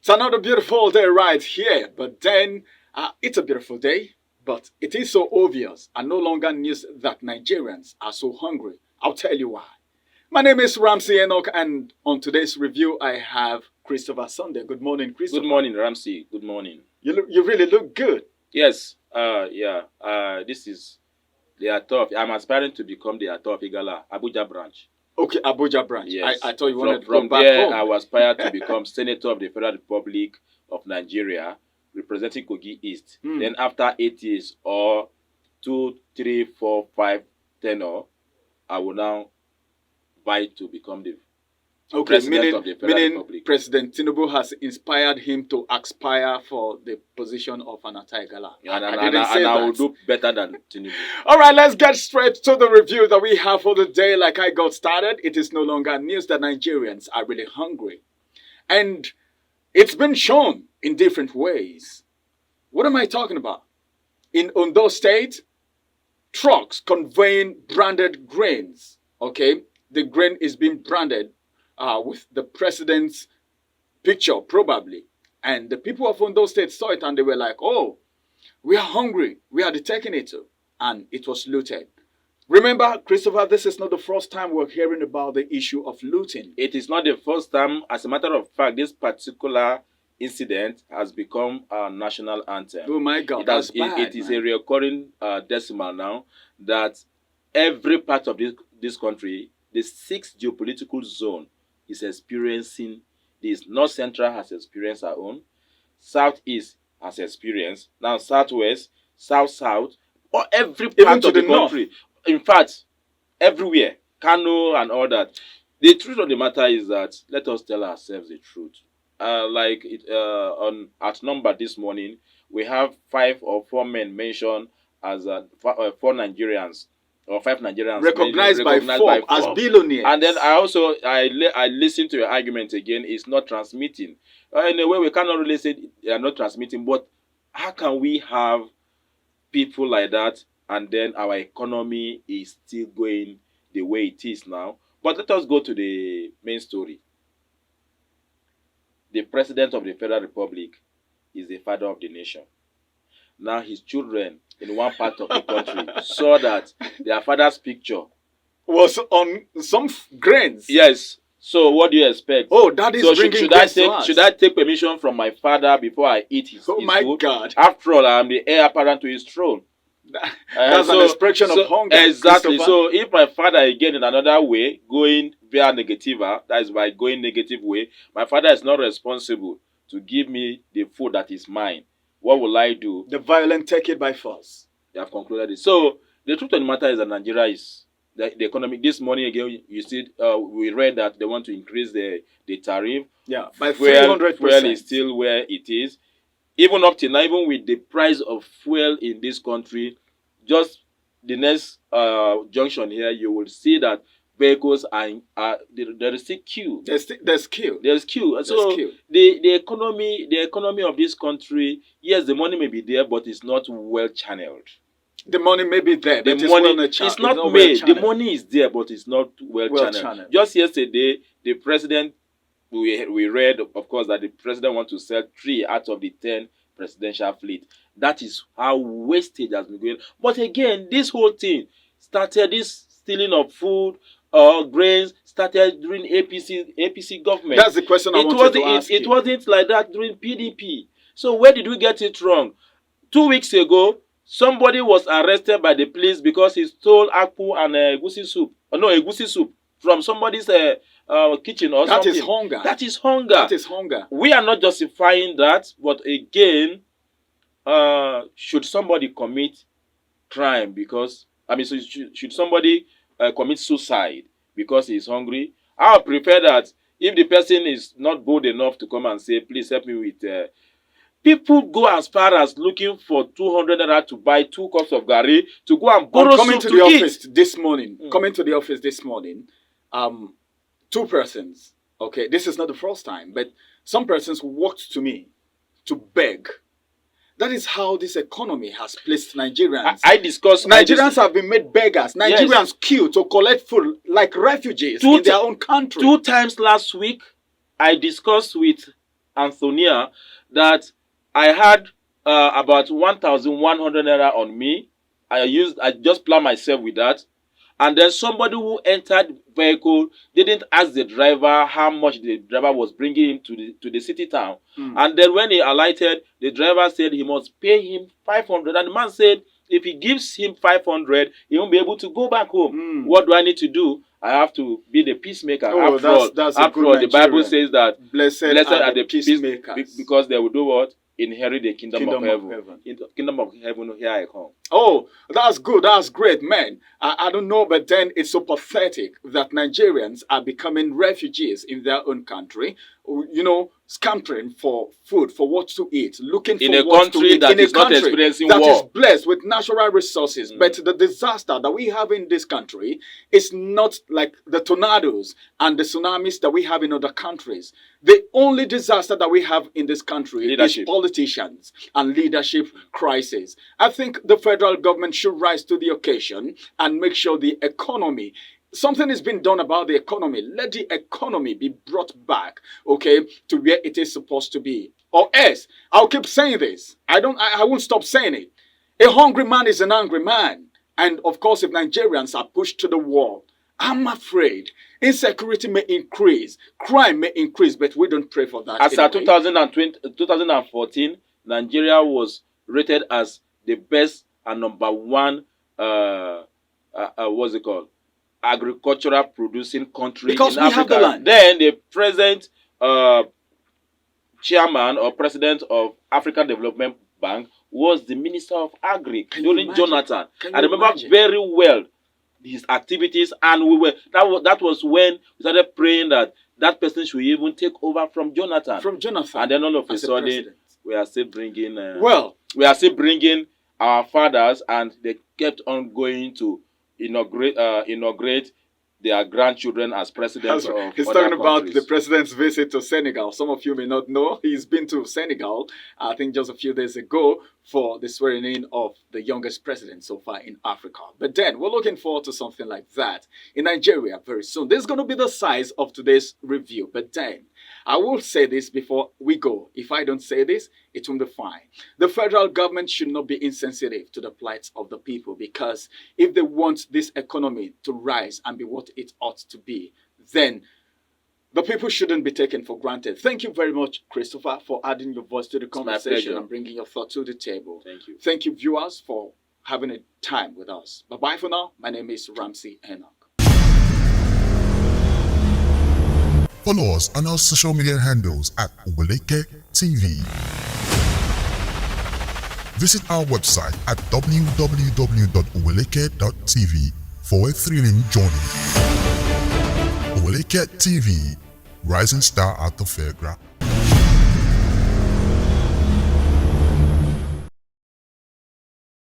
It's another beautiful day right here, but then it's a beautiful day, but it is so obvious and no longer news that Nigerians are so hungry. I'll tell you why. My name is Ramsey Enoch, and on today's review, I have Christopher Sunday. Good morning, Christopher. Good morning, Ramsey. Good morning. You really look good. Yes. This is the author of, I'm aspiring to become the author of Igala, Abuja branch. Okay, Abuja branch. Yes. I thought you wanted to from go back there, home. I was aspired to become Senator of the Federal Republic of Nigeria, representing Kogi East. Then after 8 years or 2, 3, 4, 5 tenure, I will now vie to become the President of the Federal Republic. President Tinubu has inspired him to aspire for the position of an Ataigala. I will do better than Tinubu. All right, let's get straight to the review that we have for the day. Like I got started, it is no longer news that Nigerians are really hungry. And it's been shown in different ways. What am I talking about? In Ondo State, trucks conveying branded grains. Okay, the grain is being branded with the president's picture, probably. And the people of Ondo State saw it and they were like, oh, we are hungry. We are taking it. And it was looted. Remember, Christopher, this is not the first time we're hearing about the issue of looting. It is not the first time. As a matter of fact, this particular incident has become a national anthem. Oh my God, it is a recurring decimal now that every part of this country, the 6th geopolitical zone, is experiencing this. North Central has experienced our own. Southeast has experienced. Now Southwest, South, or every part of the country. In fact, everywhere. Kano and all that. The truth of the matter is that, let us tell ourselves the truth. At number this morning, we have 5 or 4 men mentioned as 4 Nigerians. Or 5 Nigerians recognized by Forbes as billionaires. And then I listened to your argument again. It's not transmitting. In a way, we cannot really say they are not transmitting. But how can we have people like that and then our economy is still going the way it is now? But let us go to the main story. The President of the Federal Republic is the father of the nation. Now his children in one part of the country saw that their father's picture was on some grains. Yes. So what do you expect? Oh, that is should I take permission from my father before I eat his food? God. After all, I am the heir apparent to his throne. That's an expression of hunger. Exactly. So if my father again in another way, going via negativa, that is by going negative way, my father is not responsible to give me the food that is mine. What will I do? The violent take it by force. They have concluded it. So the truth of the matter is that Nigeria is the economy. This morning again, you see, we read that they want to increase the tariff. Yeah, by 300%. Fuel is still where it is. Even up till now, even with the price of fuel in this country, just the next junction here, you will see that vehicles there is still queue. There's queue. So the economy of this country, yes, the money may be there, but it's not well channeled. The money may be there. It's not made. The money is there, but it's not well channeled. Just yesterday, the president, we read, of course, that the president wants to sell 3 out of the 10 presidential fleet. That is how wastage has been going. But again, this whole thing started, this stealing of food or grains started during APC government. That's the question I wanted to ask you. It wasn't like that during PDP. So where did we get it wrong? 2 weeks ago, somebody was arrested by the police because he stole akpu and egusi soup from somebody's kitchen or something. That is hunger. That is hunger. We are not justifying that, but again, should somebody commit crime should somebody commit suicide because he is hungry? I would prefer that if the person is not bold enough to come and say, please help me with... people go as far as looking for 200 naira to buy 2 cups of garri to go and borrow soup to eat. Coming to the office this morning, 2 persons, okay, this is not the first time, but some persons walked to me to beg. That is how this economy has placed Nigerians. Nigerians have been made beggars. Nigerians queue to collect food like refugees in their own country. 2 times last week, I discussed with Antonia that I had about 1,100 naira on me. I just planned myself with that. And then somebody who entered vehicle didn't ask the driver how much the driver was bringing him to the city town. And then when he alighted, the driver said he must pay him 500. And the man said if he gives him 500, he won't be able to go back home. What do I need to do? I have to be the peacemaker. Oh, that's after all, the Bible says that blessed are the peacemakers, because they will do what? Inherit the kingdom of heaven. In the kingdom of heaven, here I come. Oh, that's good. That's great, man. I don't know, but then it's so pathetic that Nigerians are becoming refugees in their own country, you know, scampering for food, for what to eat, looking in for a what country to eat. that in is a country not experiencing that war. is blessed with natural resources. But the disaster that we have in this country is not like the tornadoes and the tsunamis that we have in other countries. The only disaster that we have in this country is politicians and leadership crisis. I think the federal government should rise to the occasion and make sure the economy, something is being done about the economy. Let the economy be brought back, okay, to where it is supposed to be. Or else, I'll keep saying this. I won't stop saying it. A hungry man is an angry man. And of course, if Nigerians are pushed to the wall, I'm afraid insecurity may increase, crime may increase, but we don't pray for that. As of 2014, Nigeria was rated as the best and number one, what's it called? Agricultural producing country because in we Africa. Have the land. Then the present chairman or president of African Development Bank was the Minister of Agri during Jonathan. I remember very well his activities, and that was when we started praying that person should even take over from Jonathan. And then all of a sudden we are still bringing our fathers, and they kept on going to inaugurate their grandchildren as presidents of He's other talking about countries. the president's visit to Senegal. Some of you may not know. He's been to Senegal, I think just a few days ago, for the swearing in of the youngest president so far in Africa. But then we're looking forward to something like that in Nigeria very soon. This is going to be the size of today's review. But then I will say this before we go. If I don't say this, it won't be fine. The federal government should not be insensitive to the plight of the people, because if they want this economy to rise and be what it ought to be, then the people shouldn't be taken for granted. Thank you very much, Christopher, for adding your voice to the conversation and bringing your thought to the table. Thank you. Thank you, viewers, for having a time with us. Bye-bye for now. My name is Ramsey Enoch. Follow us on our social media handles at Oweleke TV. Visit our website at www.oweleketv for a thrilling journey. Oweleke TV, rising star at the fairground.